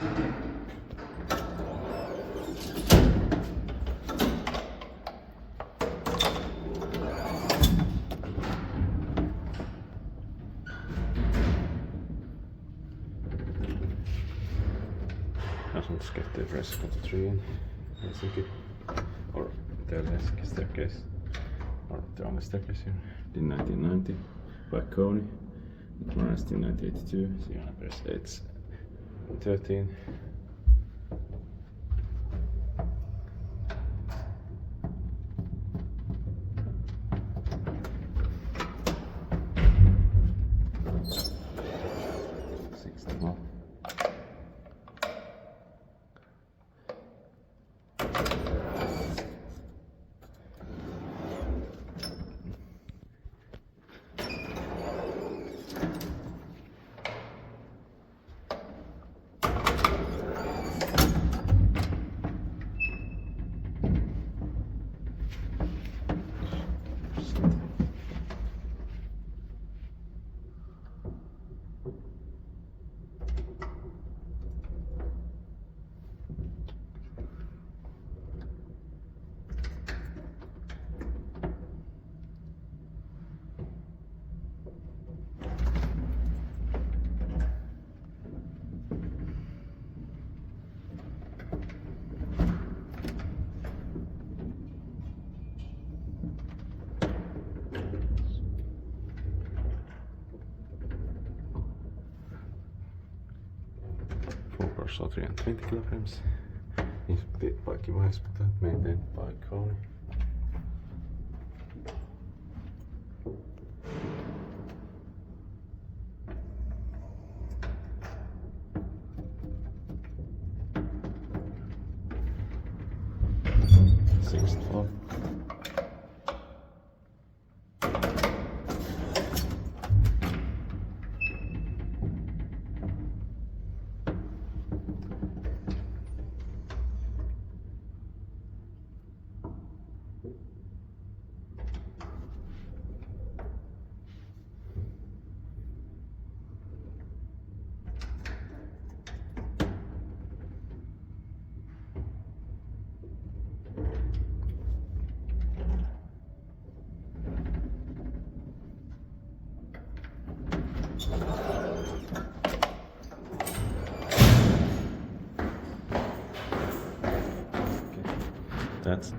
I just want to get the Freesenkatu 3 in Helsinki, or the Helsinki staircase, or the only staircase here, in 1990 by Kone. It modernized in 1982, so yeah, there's 813. So 320 kilograms. Included by device, but maintained by Kone. Sixth floor. That's